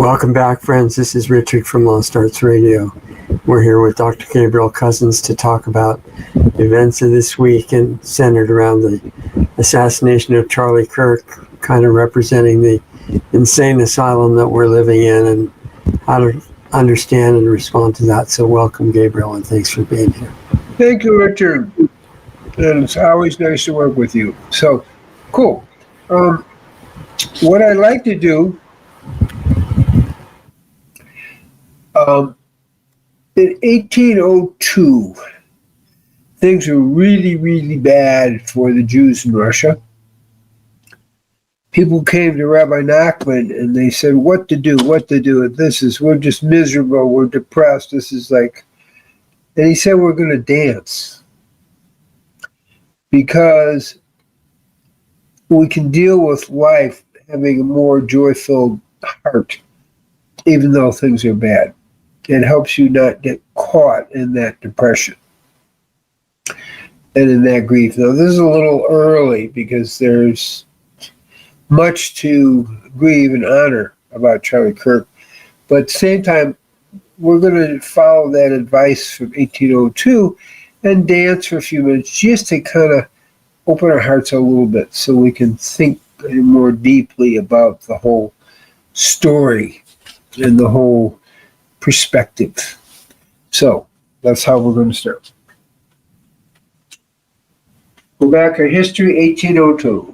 Welcome back, friends. This is Richard from Lost Arts Radio. We're here with Dr. Gabriel Cousens to talk about events of this week and centered around the assassination of Charlie Kirk, kind of representing the insane asylum that we're living in and how to understand and respond to that. So welcome, Gabriel, and thanks for being here. Thank you, Richard. And it's always nice to work with you. So, cool. What I'd like to do, in 1802, things were really, really bad for the Jews in Russia. People came to Rabbi Nachman and they said, what to do. We're just miserable, we're depressed, and he said, we're going to dance. Because we can deal with life having a more joy-filled heart, even though things are bad. It helps you not get caught in that depression and in that grief. Now, this is a little early because there's much to grieve and honor about Charlie Kirk. But at the same time, we're going to follow that advice from 1802 and dance for a few minutes just to kind of open our hearts a little bit so we can think more deeply about the whole story and the whole perspective. So that's how we're going to start. Go back to history, 1802.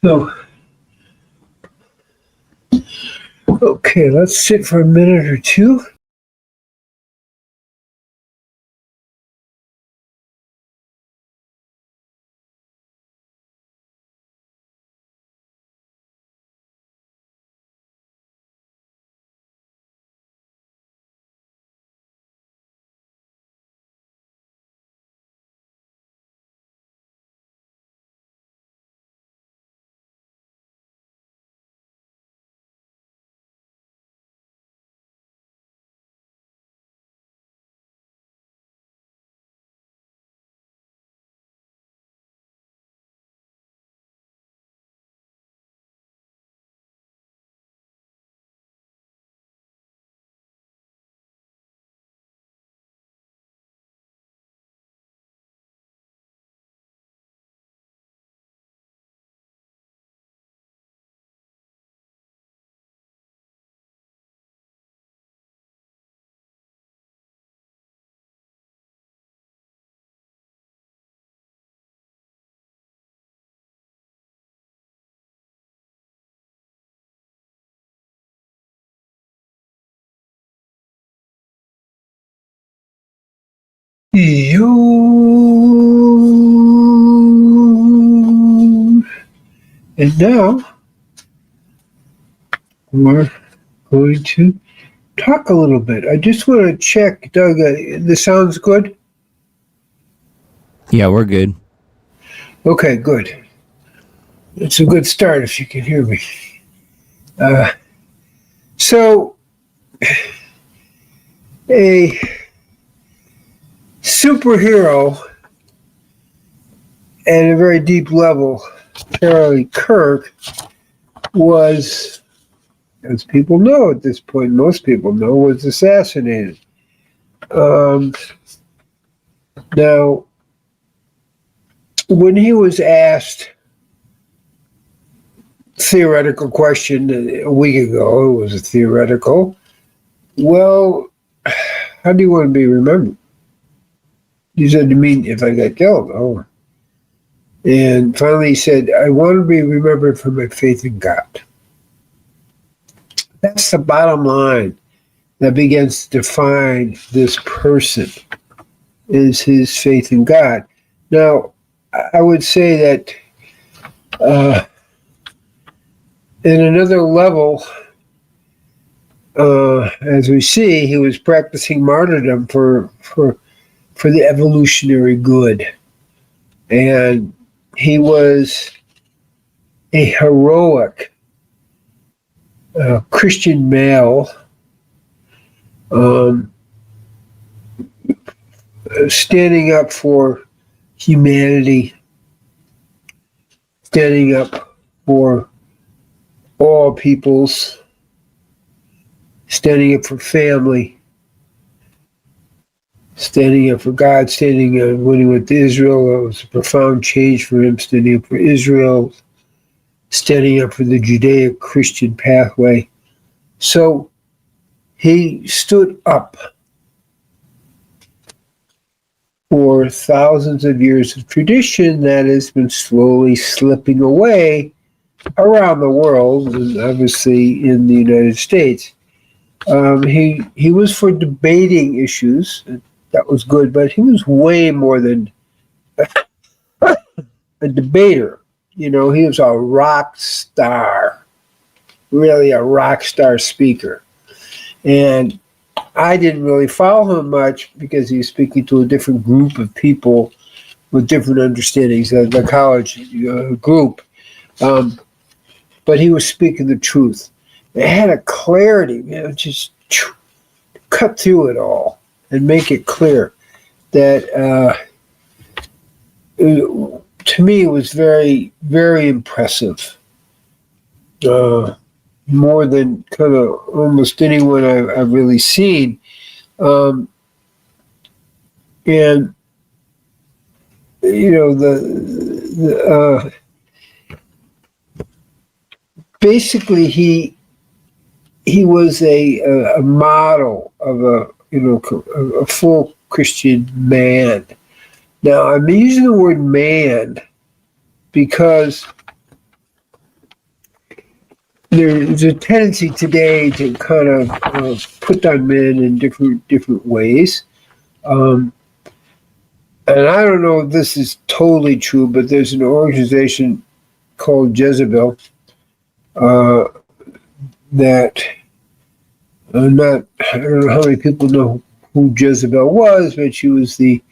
So, okay, let's sit for a minute or two. And now we're going to talk a little bit. I just want to check, Doug, this sounds good? Yeah, we're good. Okay, good. It's a good start if you can hear me. So, a superhero at a very deep level, Charlie Kirk, was, as people know at this point, most people know, was assassinated. Now, when he was asked theoretical question a week ago, it was a theoretical, well, how do you want to be remembered? He said, you mean if I got killed? Oh. And finally he said, I want to be remembered for my faith in God. That's the bottom line that begins to define this person, is his faith in God. Now, I would say that in another level, as we see, he was practicing martyrdom for the evolutionary good. And he was a heroic Christian male, standing up for humanity, standing up for all peoples, standing up for family, standing up for God, standing up when he went to Israel. It was a profound change for him, standing up for Israel, standing up for the Judeo-Christian pathway. So he stood up for thousands of years of tradition that has been slowly slipping away around the world, and obviously in the United States. He was for debating issues. That was good, but he was way more than a debater. You know, he was a rock star, really a rock star speaker. And I didn't really follow him much because he was speaking to a different group of people with different understandings, the college group. But he was speaking the truth. It had a clarity, just cut through it all and make it clear that to me it was very, very impressive. More than kind of almost anyone I've really seen. And, you know, basically he was a model of a full Christian man. Now, I'm using the word man because there's a tendency today to kind of put down men in different ways. And I don't know if this is totally true, but there's an organization called Jezebel that I don't know how many people know who Jezebel was, but she was the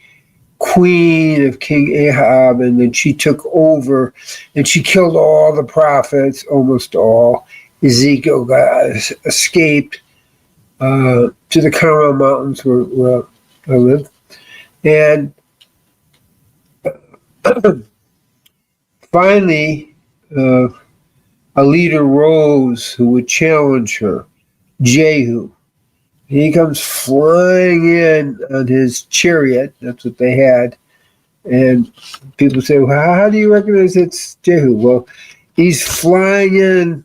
queen of King Ahab, and then she took over and she killed all the prophets, almost all. Ezekiel escaped to the Carmel Mountains where I live. And finally, a leader rose who would challenge her, Jehu. He comes flying in on his chariot. That's what they had. And people say, well, how do you recognize it's Jehu? Well, he's flying in,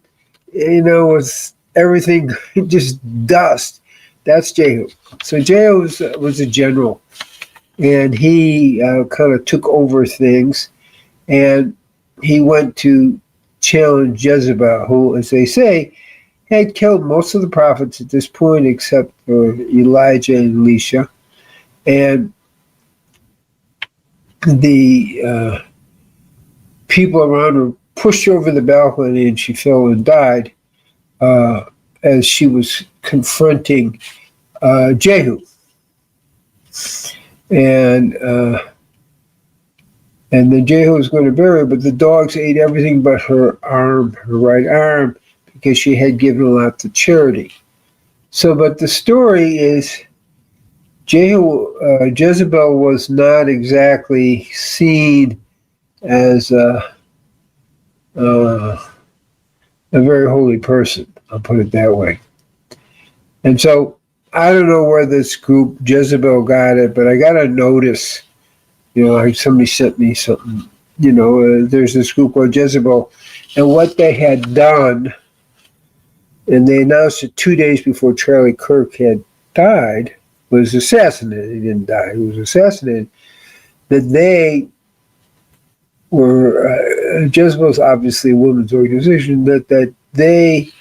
with everything just dust. That's Jehu. So Jehu was a general. And he kind of took over things. And he went to challenge Jezebel, who, as they say, had killed most of the prophets at this point, except for Elijah and Elisha. And the people around her pushed her over the balcony, and she fell and died as she was confronting Jehu. And then Jehu was going to bury her, but the dogs ate everything but her arm, her right arm, because she had given a lot to charity. So, but the story is Jezebel was not exactly seen as a very holy person. I'll put it that way. And so I don't know where this group Jezebel got it, but I got a notice. Like somebody sent me something. There's this group called Jezebel, and what they had done, and they announced it 2 days before Charlie Kirk had died, was assassinated. He didn't die; he was assassinated. That they were Jezebel's obviously a women's organization. That they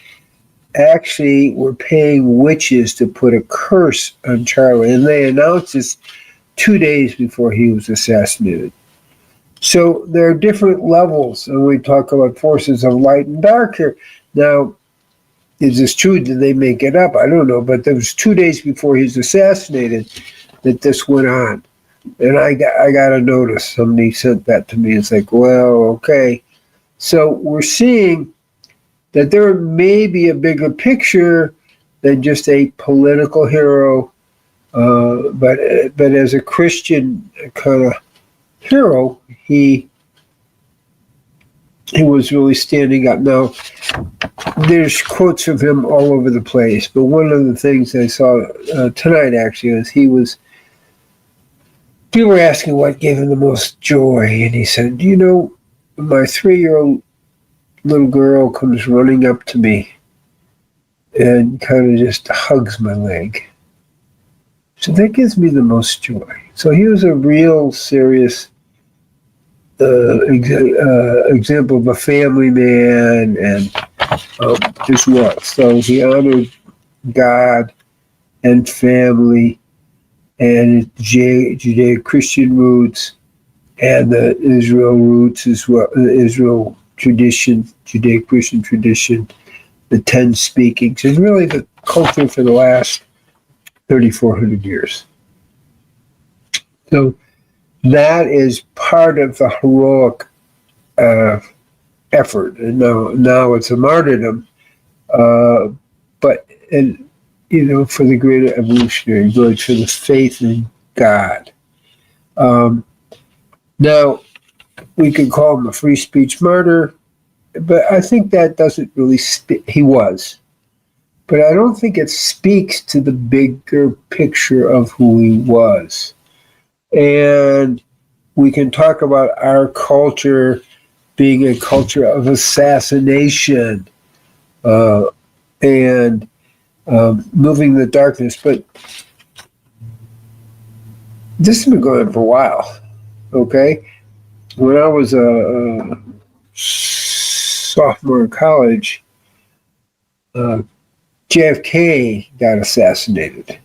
actually were paying witches to put a curse on Charlie, and they announced this 2 days before he was assassinated. So there are different levels, and we talk about forces of light and dark here. Now, is this true? Did they make it up? I don't know, but there was 2 days before he was assassinated that this went on. And I got a notice. Somebody sent that to me. It's like, well, okay. So we're seeing that there may be a bigger picture than just a political hero, but as a Christian kind of hero, he was really standing up. Now, there's quotes of him all over the place, but one of the things I saw tonight actually is people were asking what gave him the most joy, and he said, my 3-year-old little girl comes running up to me and kind of just hugs my leg. So that gives me the most joy. So he was a real serious example of a family man, and just was. So he honored God and family and Judeo-Christian roots and the Israel roots as well, Israel tradition, Judeo-Christian tradition, the 10 speakings, and really the culture for the last 3,400 years. So that is part of the heroic effort. And now it's a martyrdom, but for the greater evolutionary good, for the faith in God. Now, we could call him a free speech martyr, but I think that doesn't really he was. But I don't think it speaks to the bigger picture of who he was. And we can talk about our culture being a culture of assassination and moving the darkness. But this has been going on for a while, okay? When I was a sophomore in college, JFK got assassinated.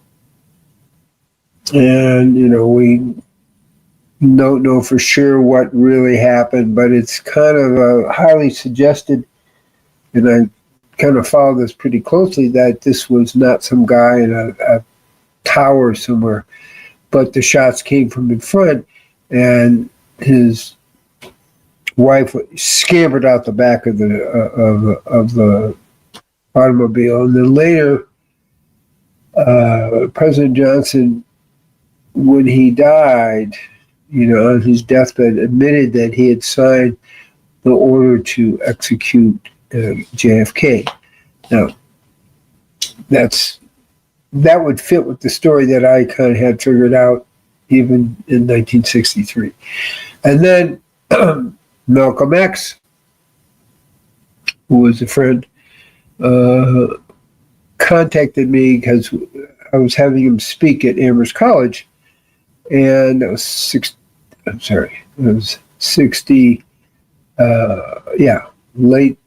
And, we don't know for sure what really happened, but it's kind of highly suggested, and I kind of follow this pretty closely, that this was not some guy in a tower somewhere, but the shots came from in front, and his wife scampered out the back of the automobile, and then later, President Johnson, when he died, on his deathbed, admitted that he had signed the order to execute JFK. Now, that would fit with the story that I kind of had figured out even in 1963. And then Malcolm X, who was a friend, contacted me because I was having him speak at Amherst College, and it was 60, late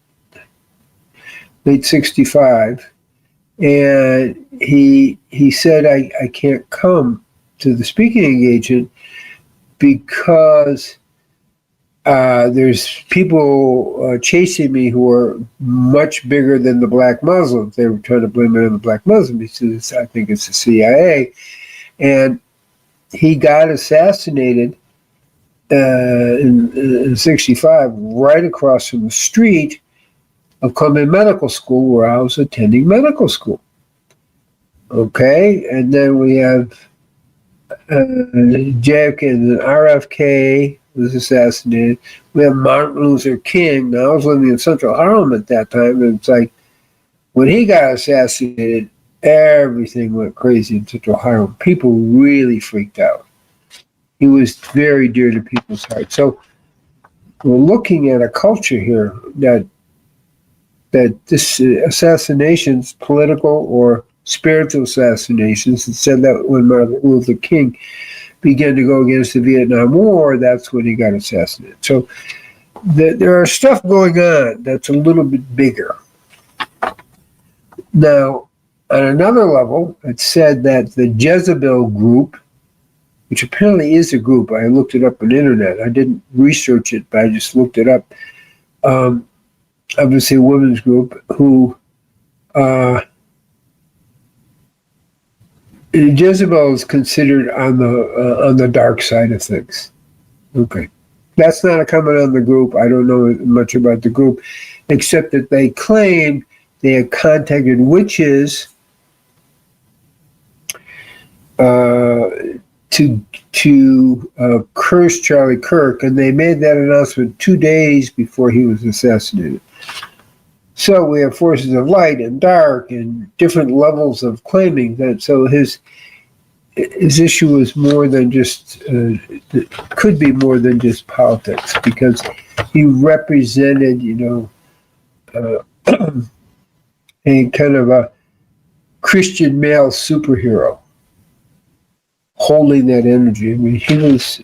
65, and he said, I can't come to the speaking engagement because there's people chasing me who are much bigger than the black Muslims. They were trying to blame it on the black Muslims because I think it's the CIA. And he got assassinated in 65 right across from the street of Columbia Medical School where I was attending medical school. Okay, and then we have JFK and RFK was assassinated. We have Martin Luther King. Now, I was living in Central Harlem at that time, and it's like when he got assassinated, everything went crazy in Central Harlem. People really freaked out. He was very dear to people's hearts. So we're looking at a culture here that this assassinations, political or spiritual assassinations, it said that when Martin Luther King began to go against the Vietnam War, that's when he got assassinated. So there are stuff going on that's a little bit bigger. Now, on another level, it's said that the Jezebel group, which apparently is a group, I looked it up on the internet. I didn't research it, but I just looked it up. Obviously a women's group who Jezebel is considered on the dark side of things. Okay. That's not a comment on the group. I don't know much about the group, except that they claim they had contacted witches to curse Charlie Kirk, and they made that announcement 2 days before he was assassinated. So we have forces of light and dark and different levels of claiming that. So his issue is more than just, could be more than just politics, because he represented, a kind of a Christian male superhero holding that energy. I mean, he was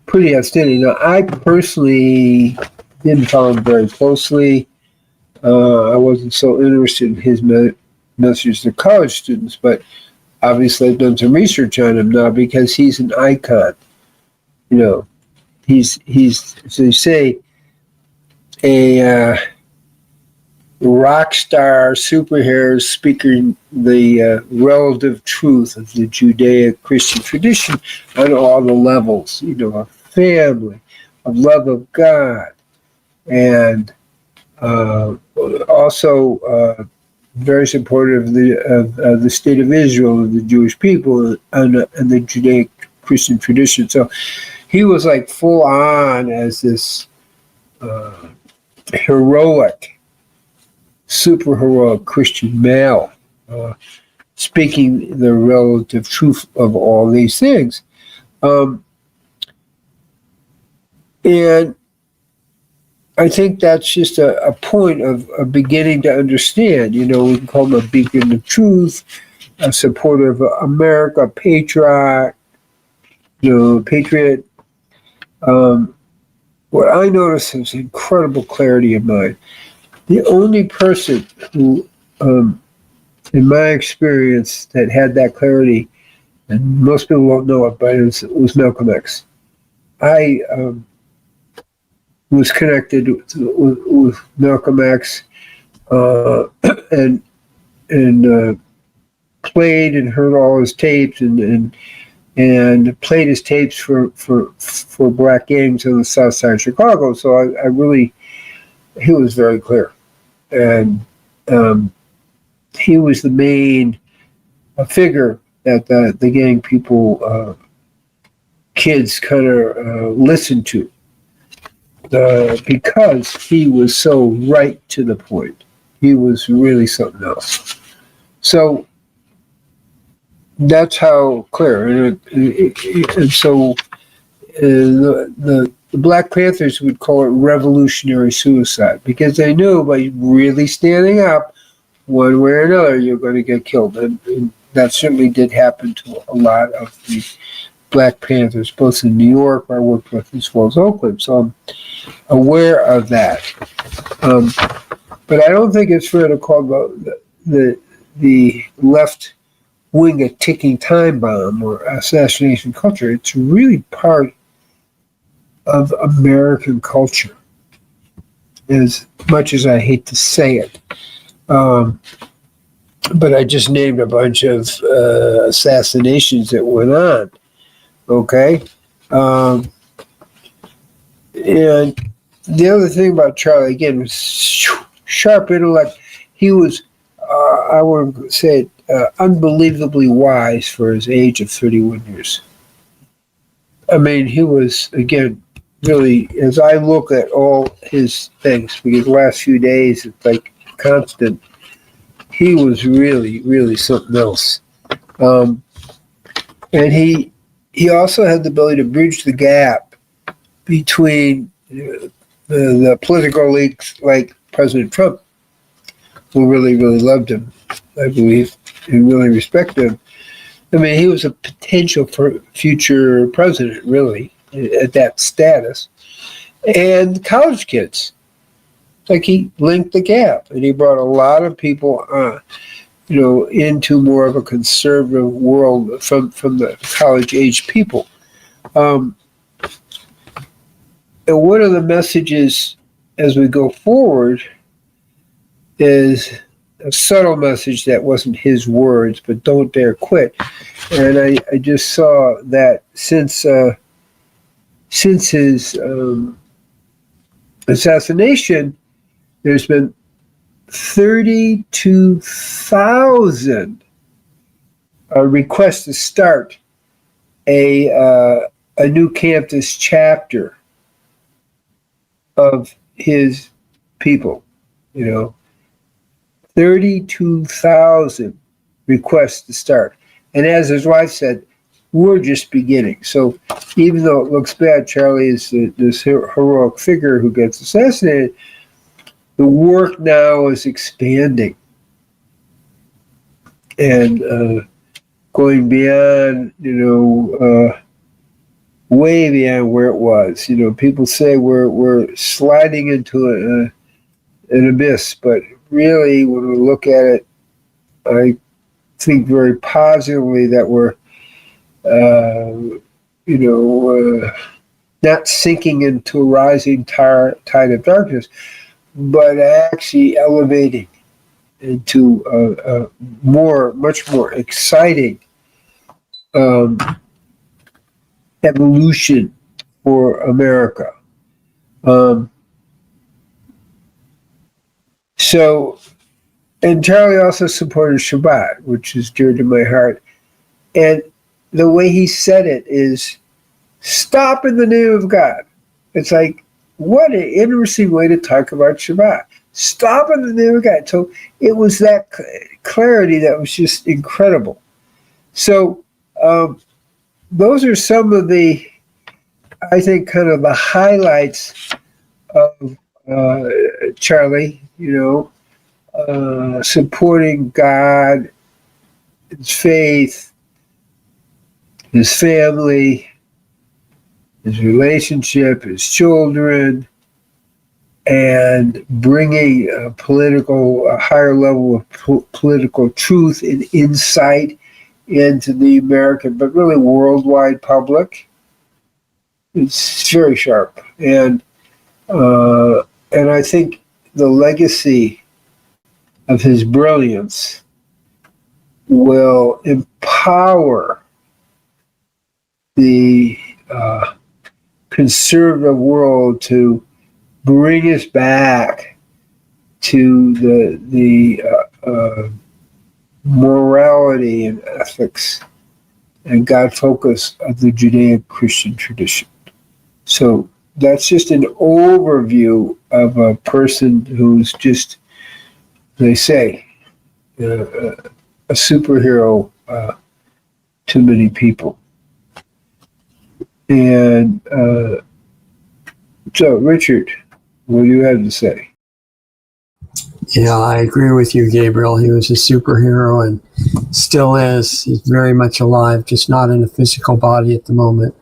pretty outstanding. Now, I personally didn't follow him very closely. I wasn't so interested in his message to college students, but obviously I've done some research on him now because he's an icon. He's as they say, a rock star superhero speaking the relative truth of the Judeo-Christian tradition on all the levels, of family, of love of God, and also very supportive of the state of Israel, of the Jewish people, and the Judeo-Christian tradition. So he was like full on as this heroic, super heroic Christian male, speaking the relative truth of all these things. And I think that's just a point of beginning to understand. We can call him a beacon of truth, a supporter of America, a patriot. What I noticed is incredible clarity of mind. The only person who, in my experience, that had that clarity, and most people won't know it, but it was Malcolm X. I was connected with Malcolm X and played and heard all his tapes and played his tapes for black gangs on the south side of Chicago. So I really, he was very clear. And he was the main figure that the gang people, kids kind of listened to. Because he was so right to the point. He was really something else. So that's how clear. And so the Black Panthers would call it revolutionary suicide, because they knew by really standing up, one way or another, you're going to get killed. And that certainly did happen to a lot of the Black Panthers, both in New York, where I worked with, as well as Oakland. So I'm aware of that. But I don't think it's fair to call the left wing a ticking time bomb or assassination culture. It's really part of American culture, as much as I hate to say it. But I just named a bunch of assassinations that went on. Okay? And the other thing about Charlie, again, was sharp intellect. He was, I would say, unbelievably wise for his age of 31 years. I mean, he was, again, really, as I look at all his things, because the last few days, it's like constant, he was really, really something else. And he also had the ability to bridge the gap between the political elites like President Trump, who really, really loved him, I believe, and really respected him. I mean, he was a potential for future president, really, at that status. And college kids, like he linked the gap, and he brought a lot of people, into more of a conservative world from the college-age people. And one of the messages as we go forward is a subtle message that wasn't his words, but don't dare quit. And I just saw that since his assassination, there's been 32,000 requests to start a new campus chapter of his people, 32,000 requests to start. And as his wife said, we're just beginning. So even though it looks bad, Charlie is this heroic figure who gets assassinated, the work now is expanding and going beyond, way beyond where it was. People say we're sliding into an abyss, but really, when we look at it, I think very positively that we're, not sinking into a rising tide of darkness, but actually elevating into a much more exciting evolution for America. And Charlie also supported Shabbat, which is dear to my heart. And the way he said it is, stop in the name of God. It's like, what an interesting way to talk about Shabbat. Stop in the name of God. So it was that clarity that was just incredible. So those are some of the, I think, kind of the highlights of Charlie, supporting God, his faith, his family, his relationship, his children, and bringing a higher level of political truth and insight into the American, but really worldwide public. It's very sharp. And I think the legacy of his brilliance will empower the conservative world to bring us back to the morality and ethics and God focus of the Judeo-Christian tradition. So that's just an overview of a person who's just, they say, a superhero to many people. And so, Richard, what do you have to say? Yeah, I agree with you, Gabriel. He was a superhero and still is. He's very much alive, just not in a physical body at the moment.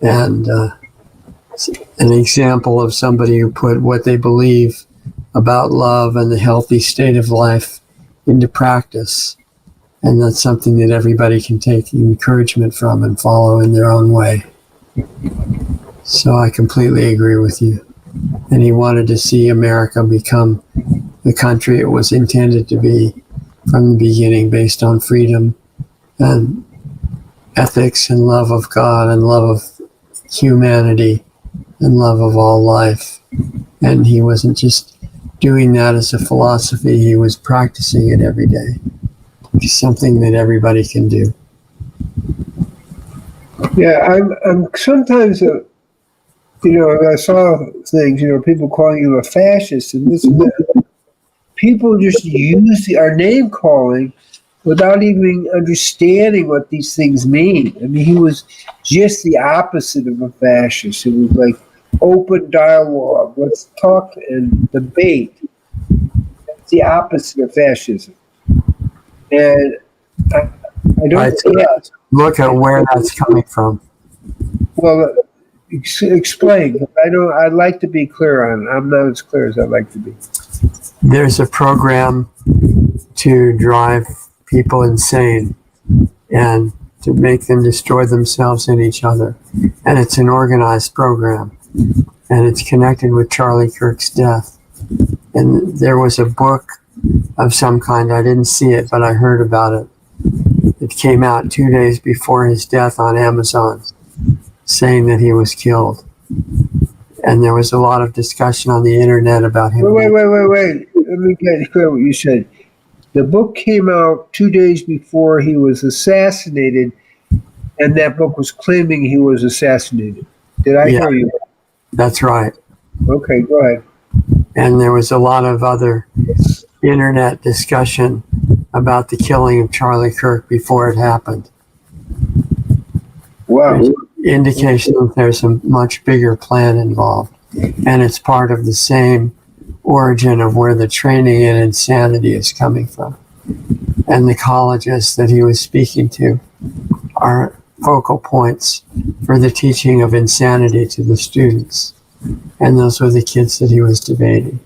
And an example of somebody who put what they believe about love and the healthy state of life into practice. And that's something that everybody can take encouragement from and follow in their own way. So I completely agree with you. And he wanted to see America become the country it was intended to be from the beginning, based on freedom and ethics and love of God and love of humanity and love of all life. And he wasn't just doing that as a philosophy, he was practicing it every day. It's something that everybody can do. Yeah, I'm sometimes, I saw things, people calling you a fascist and this and that. People just use our name calling without even understanding what these things mean. I mean, he was just the opposite of a fascist. It was like open dialogue. Let's talk and debate. That's the opposite of fascism. And I don't get. Look at where that's coming from. Well, explain. I'd like to be clear on it. I'm not as clear as I'd like to be. There's a program to drive people insane and to make them destroy themselves and each other. And it's an organized program. And it's connected with Charlie Kirk's death. And there was a book of some kind. I didn't see it, but I heard about it. It came out 2 days before his death on Amazon, saying that he was killed. And there was a lot of discussion on the internet about him. Wait. Let me get clear what you said. The book came out 2 days before he was assassinated, and that book was claiming he was assassinated. Did I hear you? That's right. Okay, go ahead. And there was a lot of other internet discussion about the killing of Charlie Kirk before it happened. Wow. There's indication that there's a much bigger plan involved. And it's part of the same origin of where the training in insanity is coming from. And the colleges that he was speaking to are focal points for the teaching of insanity to the students. And those were the kids that he was debating.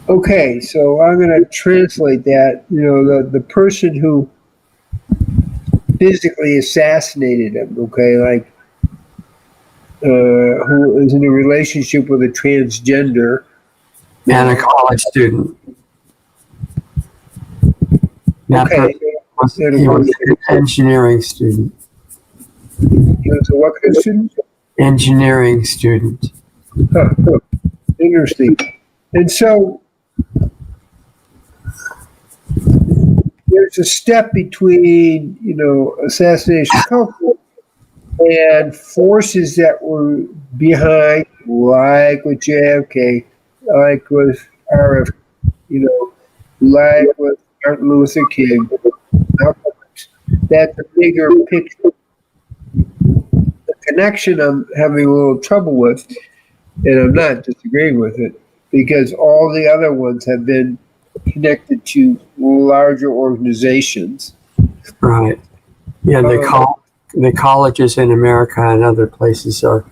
Okay, so I'm going to translate that. The person who physically assassinated him, okay, like who is in a relationship with a transgender. And a college student. Okay. He was an engineering student. He was a what kind of student? Engineering student. Huh. Interesting. And so there's a step between, assassination culture and forces that were behind, like with JFK, like with RF, like with Martin Luther King. That's a bigger picture. The connection I'm having a little trouble with, and I'm not disagreeing with it, because all the other ones have been connected to larger organizations. Right. Yeah, the colleges in America and other places are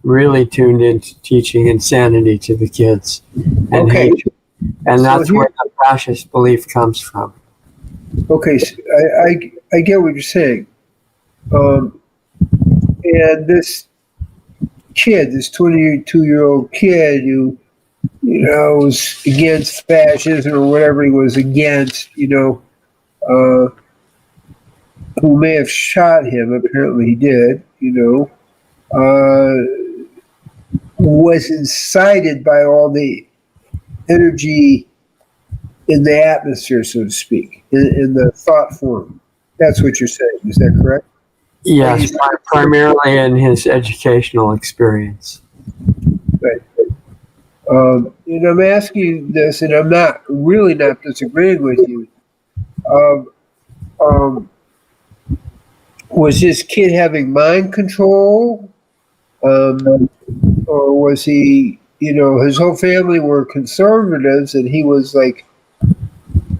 really tuned into teaching insanity to the kids and hatred. And that's where the fascist belief comes from. Okay, so I get what you're saying. And this kid, this 22-year-old kid who, was against fascism or whatever he was against, who may have shot him, apparently he did, was incited by all the energy in the atmosphere, so to speak, in the thought form. That's what you're saying. Is that correct? Yes, primarily in his educational experience. Right. And I'm asking you this, and I'm really not disagreeing with you. Was this kid having mind control? Or was he, his whole family were conservatives and he was like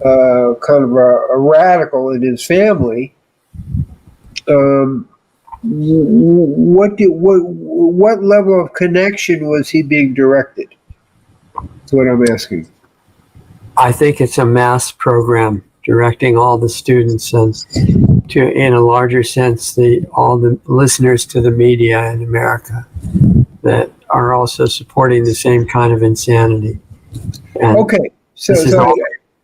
kind of a radical in his family? What level of connection was he being directed? That's what I'm asking. I think it's a mass program directing all the students and to, in a larger sense, all the listeners to the media in America that are also supporting the same kind of insanity. And Okay, so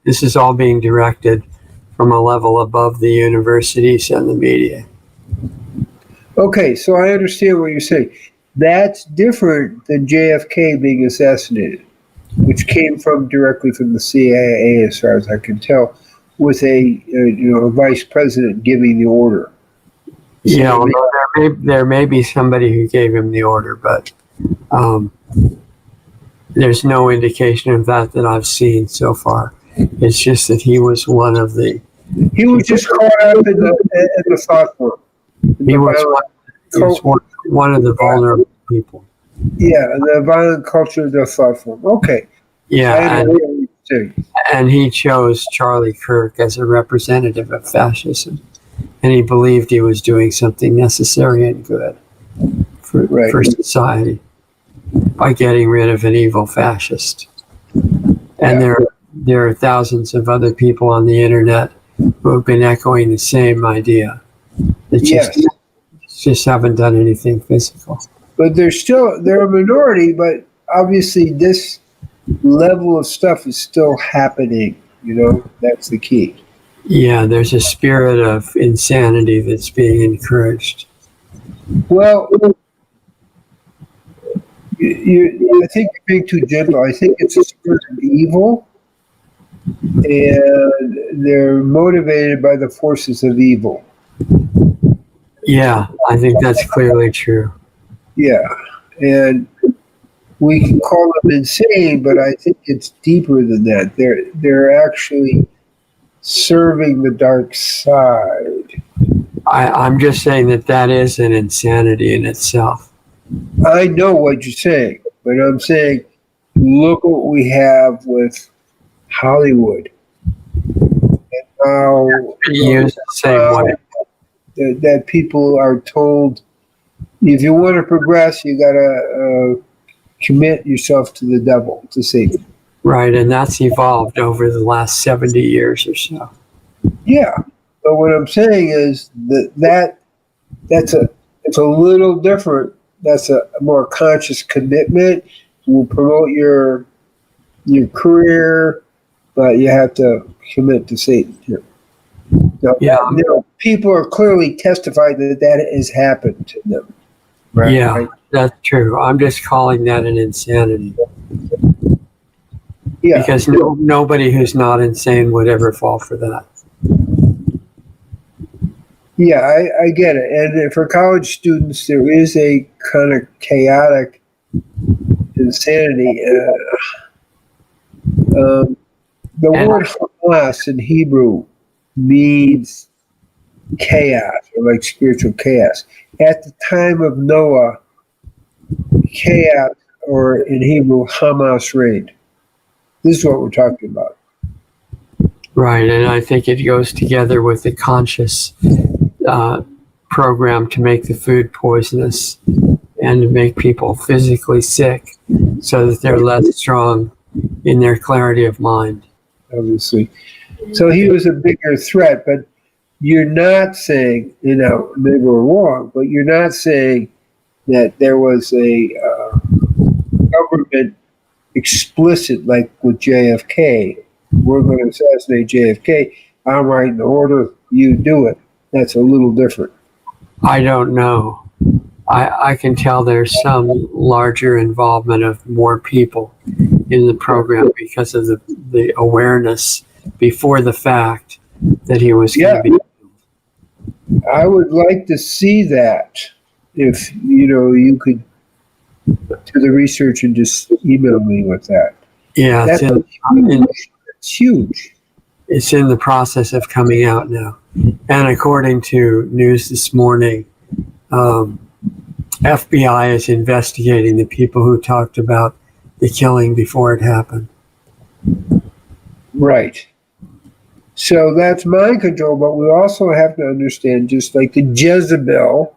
this is all being directed from a level above the universities and the media. okay, so I understand what you're saying. That's different than JFK being assassinated, which came directly from the CIA, as far as I can tell, with a vice president giving the order. Yeah, although there may be somebody who gave him the order, but there's no indication of that I've seen so far. It's just that he was one of the. He was just caught up in the thought form. He was one of the vulnerable people. Yeah, the violent culture of the thought form. Okay. Yeah, and he chose Charlie Kirk as a representative of fascism, and he believed he was doing something necessary and good for society by getting rid of an evil fascist. And there are thousands of other people on the internet who have been echoing the same idea. They just haven't done anything physical. But they're a minority, but obviously this level of stuff is still happening. That's the key. Yeah, there's a spirit of insanity that's being encouraged. Well, I think you're being too gentle. I think it's a spirit of evil, and they're motivated by the forces of evil. Yeah, I think that's clearly true. Yeah, and we can call them insane, but I think it's deeper than that. They're actually serving the dark side. I'm just saying that is an insanity in itself. I know what you're saying, but I'm saying, look what we have with Hollywood and how used the same way. That people are told, if you want to progress, you got to commit yourself to the devil, to Satan. Right, and that's evolved over the last 70 years or so. Yeah, but what I'm saying is it's a little different. That's a more conscious commitment. Will promote your career, but you have to commit to Satan here. Now, people are clearly testifying that has happened to them. Right? Yeah, right? That's true. I'm just calling that an insanity. Yeah. Because nobody who's not insane would ever fall for that. Yeah, I get it. And for college students, there is a kind of chaotic insanity. The word Hamas in Hebrew means chaos, or like spiritual chaos. At the time of Noah, chaos, or in Hebrew, Hamas reigned. This is what we're talking about. Right, and I think it goes together with the conscious program to make the food poisonous and to make people physically sick so that they're less strong in their clarity of mind. Obviously. So he was a bigger threat, but you're not saying, maybe we're wrong, but you're not saying that there was a government explicit, like with JFK, we're going to assassinate JFK, I'm writing the order, you do it. That's a little different. I don't know. I can tell there's some larger involvement of more people in the program because of the awareness before the fact that he was going to be killed. I would like to see that if, you could do the research and just email me with that. Yeah, it's huge. It's in the process of coming out now. And according to news this morning, FBI is investigating the people who talked about the killing before it happened. Right. So that's mind control, but we also have to understand, just like the Jezebel,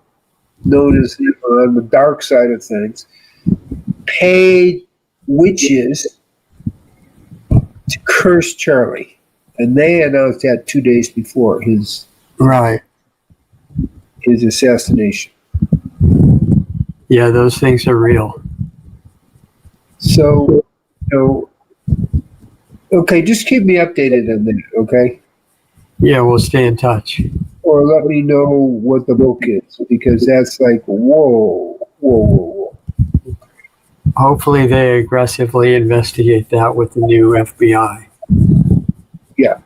known as on the dark side of things, paid witches to curse Charlie. And they announced that 2 days before his Right. assassination. Yeah, those things are real. So, okay, just keep me updated on that, okay? Yeah, we'll stay in touch. Or let me know what the book is, because that's like, whoa. Hopefully they aggressively investigate that with the new FBI. Yeah.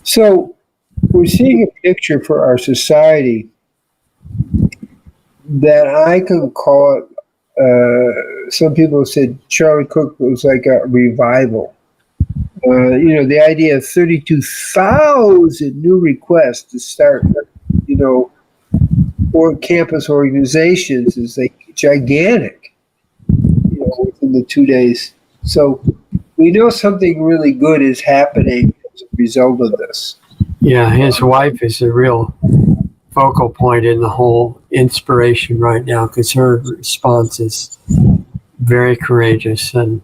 So we're seeing a picture for our society that I can call it, some people said Charlie Kirk was like a revival. The idea of 32,000 new requests to start, or campus organizations is like gigantic, within the 2 days. So we know something really good is happening as a result of this. Yeah, his wife is a real focal point in the whole inspiration right now because her response is very courageous and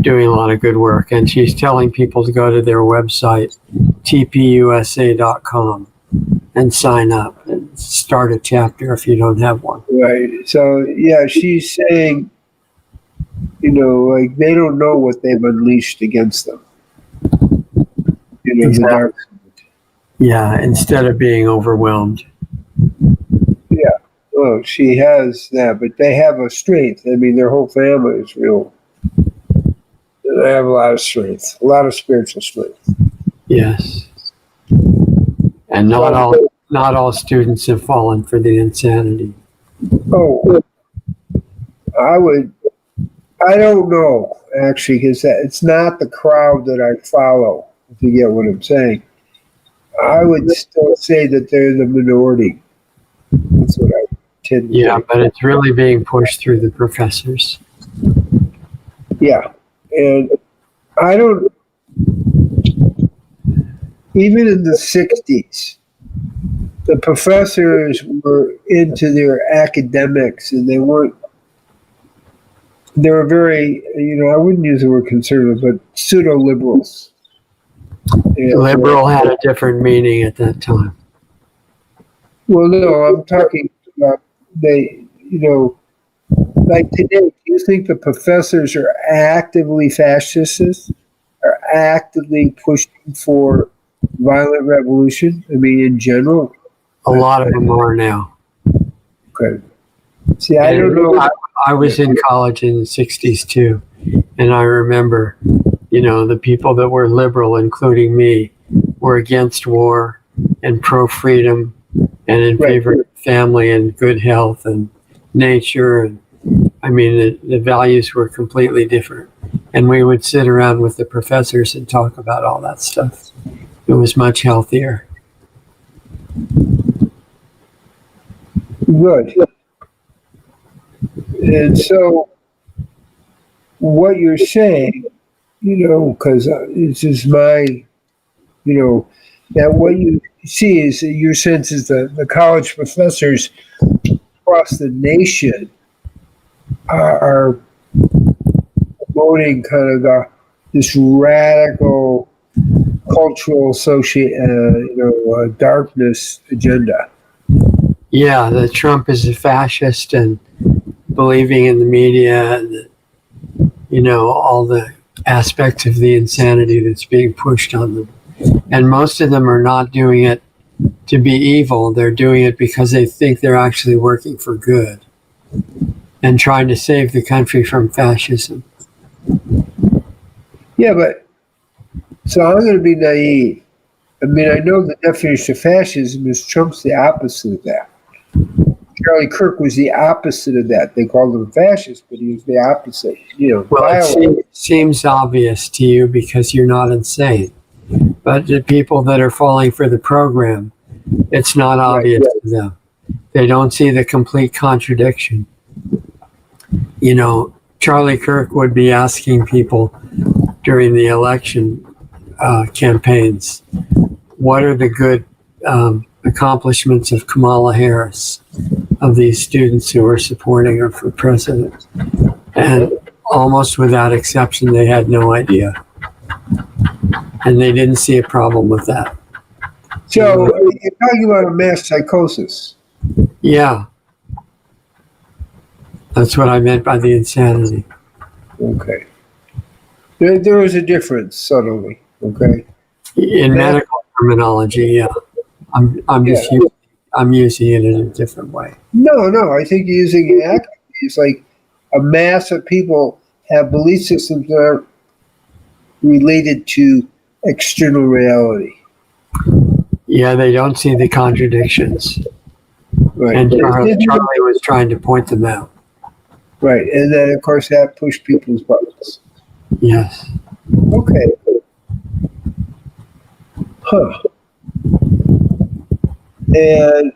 doing a lot of good work. And she's telling people to go to their website, tpusa.com, and sign up and start a chapter if you don't have one. Right. So, yeah, she's saying, like they don't know what they've unleashed against them. Exactly. The dark. Yeah, instead of being overwhelmed. Yeah. Well, she has that, but they have a strength. I mean, their whole family is real. They have a lot of strength, a lot of spiritual strength. Yes. And not all students have fallen for the insanity. Oh, I don't know, actually, because it's not the crowd that I follow, if you get what I'm saying. I would still say that they're the minority. That's what I tend to think. But it's really being pushed through the professors. Yeah. And I don't, even in the 60s, the professors were into their academics and they were very, I wouldn't use the word conservative, but pseudo-liberals. Liberal had a different meaning at that time. Well, no, I'm talking about like today, do you think the professors are actively fascists, are actively pushing for violent revolution? I mean, in general? A lot of them are now. Okay. See, I don't know. I was in college in the 60s too, and I remember, the people that were liberal, including me, were against war and pro-freedom and in favor of family and good health and nature. And I mean, the values were completely different. And we would sit around with the professors and talk about all that stuff. It was much healthier. Good. And so what you're saying, because this is my, that what you see is your sense is the college professors across the nation are promoting kind of this radical cultural darkness agenda. Yeah, that Trump is a fascist and believing in the media and, all the aspects of the insanity that's being pushed on them. And most of them are not doing it to be evil. They're doing it because they think they're actually working for good and trying to save the country from fascism. Yeah, but so I'm going to be naive. I mean, I know the definition of fascism is Trump's the opposite of that. Charlie Kirk was the opposite of that. They called him fascist, but he was the opposite. Well, it seems obvious to you because you're not insane. But the people that are falling for the program, it's not obvious to them. They don't see the complete contradiction. Charlie Kirk would be asking people during the election campaigns, what are the good accomplishments of Kamala Harris, of these students who are supporting her for president? And almost without exception, they had no idea. and they didn't see a problem with that. So you're talking about a mass psychosis. Yeah, that's what I meant by the insanity. Okay. There is a difference, subtly. Okay. In medical terminology, yeah. I'm just I'm using it in a different way. No. I think you're using it accurately. It's like a mass of people have belief systems that are related to external reality. Yeah, they don't see the contradictions. Right. And Charlie was trying to point them out. Right. And then, of course, that pushed people's buttons. Yes. Okay. Huh. And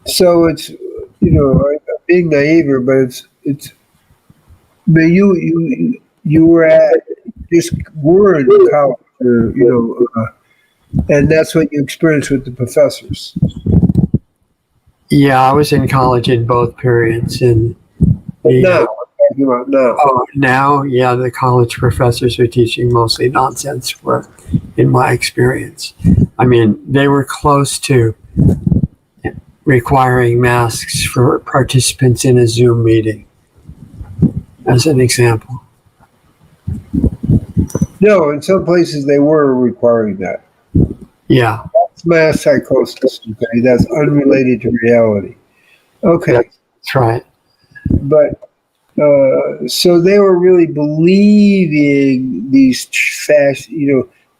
so it's, I'm being naive here, but it's, but you were at, just were in college, or, and that's what you experienced with the professors. Yeah, I was in college in both periods. And Now, I'm talking about now. oh, now, yeah, the college professors are teaching mostly nonsense work, in my experience. I mean, they were close to requiring masks for participants in a Zoom meeting, as an example. No, in some places they were requiring that. Yeah. That's mass psychosis. Okay, that's unrelated to reality. Okay, That's right. but so they were really believing these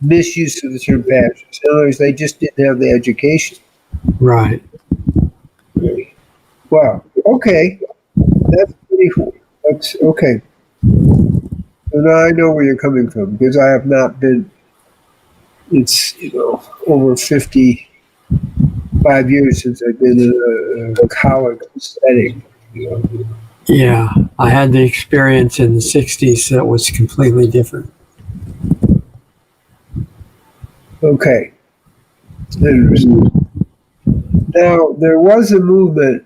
misuse of the term fascist. In other words, they just didn't have the education. Right. Wow. Okay, that's pretty cool. That's okay. So now I know where you're coming from, because I have not been. It's over 55 years since I've been in a college setting. Yeah, I had the experience in the 60s that was completely different. Okay. Interesting. Now, there was a movement,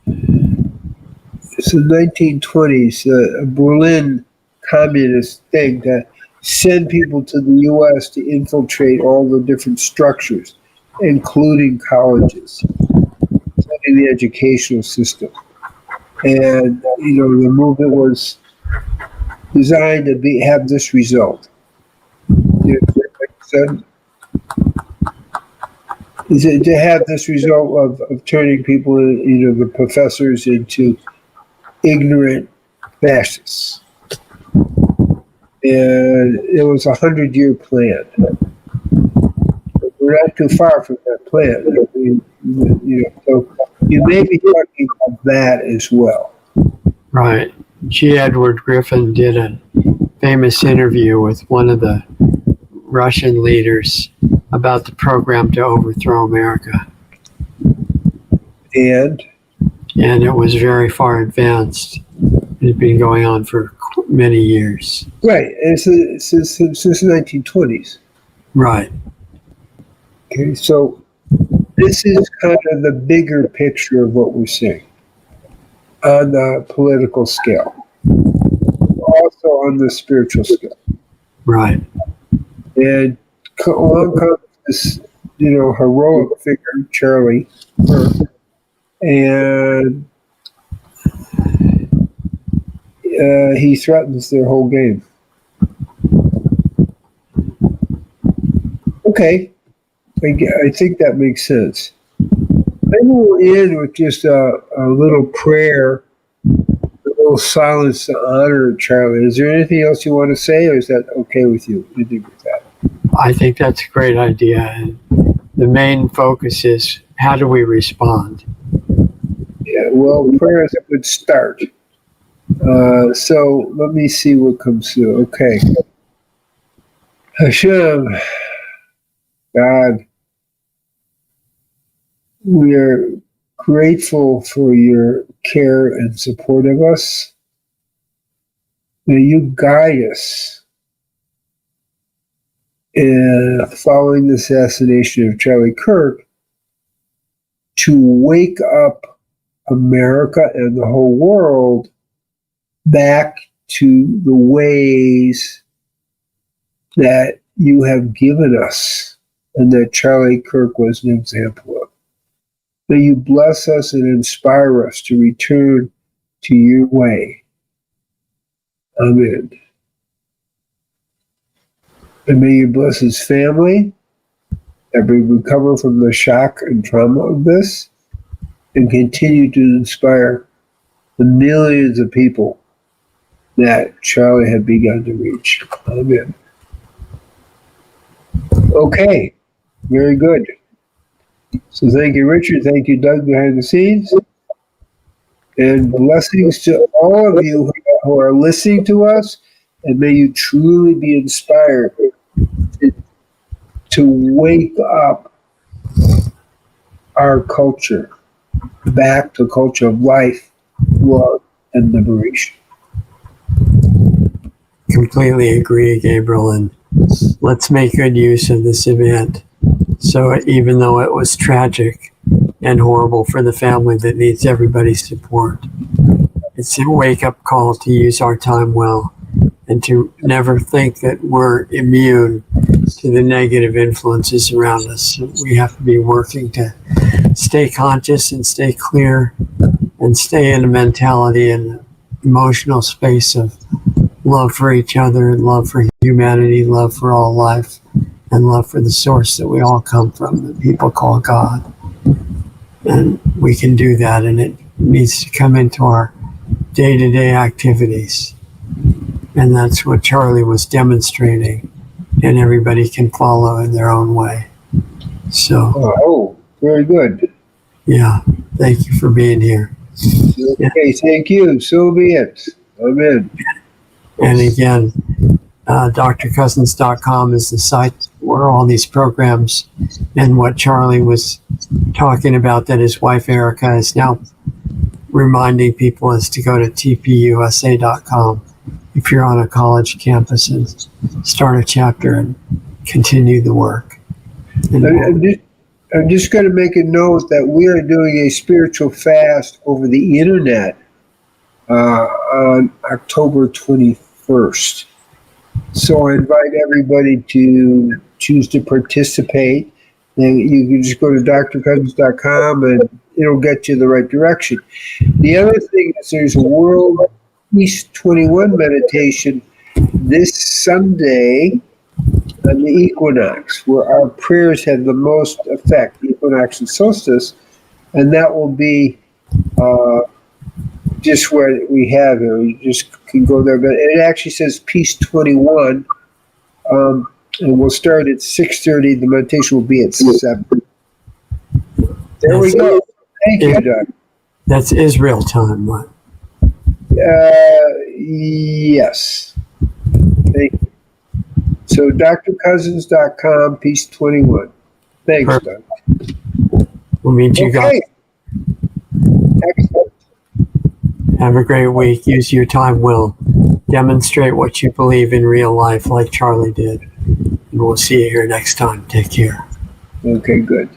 it's the 1920s, a Berlin communist thing to send people to the U.S. to infiltrate all the different structures, including colleges, including the educational system. And, the movement was designed to have this result. Is it to have this result of turning people, the professors, into ignorant fascists? And it was 100-year plan. We're not too far from that plan. So you may be talking about that as well. Right. G. Edward Griffin did a famous interview with one of the Russian leaders about the program to overthrow America. And it was very far advanced. It had been going on for many years. Right. And since the 1920s. Right. Okay, so this is kind of the bigger picture of what we're seeing on the political scale, also on the spiritual scale. Right. And along comes this, heroic figure, Charlie Kirk, and he threatens their whole game. Okay, I think that makes sense. Maybe we'll end with just a little prayer, a little silence to honor Charlie. Is there anything else you want to say, or is that okay with you? You think with that? I think that's a great idea. And the main focus is, how do we respond? Yeah, well, prayer is a good start. So let me see what comes through. Okay. Hashem, God, we are grateful for your care and support of us. May you guide us in following the assassination of Charlie Kirk to wake up America and the whole world back to the ways that you have given us and that Charlie Kirk was an example of. May you bless us and inspire us to return to your way. Amen. And may you bless his family, that we recover from the shock and trauma of this, and continue to inspire the millions of people that Charlie had begun to reach. Amen. Okay, very good. So thank you, Richard. Thank you, Doug, behind the scenes. And blessings to all of you who are listening to us, and may you truly be inspired to wake up our culture back to a culture of life, love, and liberation. Completely agree, Gabriel, and let's make good use of this event. So even though it was tragic and horrible for the family that needs everybody's support, it's a wake-up call to use our time well and to never think that we're immune to the negative influences around us. We have to be working to stay conscious and stay clear and stay in a mentality and emotional space of love for each other and love for humanity, love for all life, and love for the source that we all come from, that people call God. And we can do that, and it needs to come into our day-to-day activities. And that's what Charlie was demonstrating, and everybody can follow in their own way. So, Oh, very good. Yeah, thank you for being here. Okay, thank you. So be it. Amen. And again, drcousens.com is the site where all these programs and what Charlie was talking about that his wife Erica is now reminding people is to go to tpusa.com if you're on a college campus and start a chapter and continue the work. I'm just going to make a note that we are doing a spiritual fast over the internet on October 21st. So I invite everybody to choose to participate. And you can just go to drcousens.com and it'll get you the right direction. The other thing is there's a World Peace 21 meditation this Sunday on the equinox, where our prayers have the most effect, equinox and solstice, and that will be just where we have it. You just can go there, but it actually says Peace 21, and we'll start at 6:30. The meditation will be at 7. There we go. Thank you, Doug. That's Israel time, right? Yes. Thank you. So drcousens.com, Peace 21. Thanks, Perfect. Doug. We'll meet you guys. Excellent. Have a great week. Use your time well. Demonstrate what you believe in real life like Charlie did. And we'll see you here next time. Take care. Okay, good.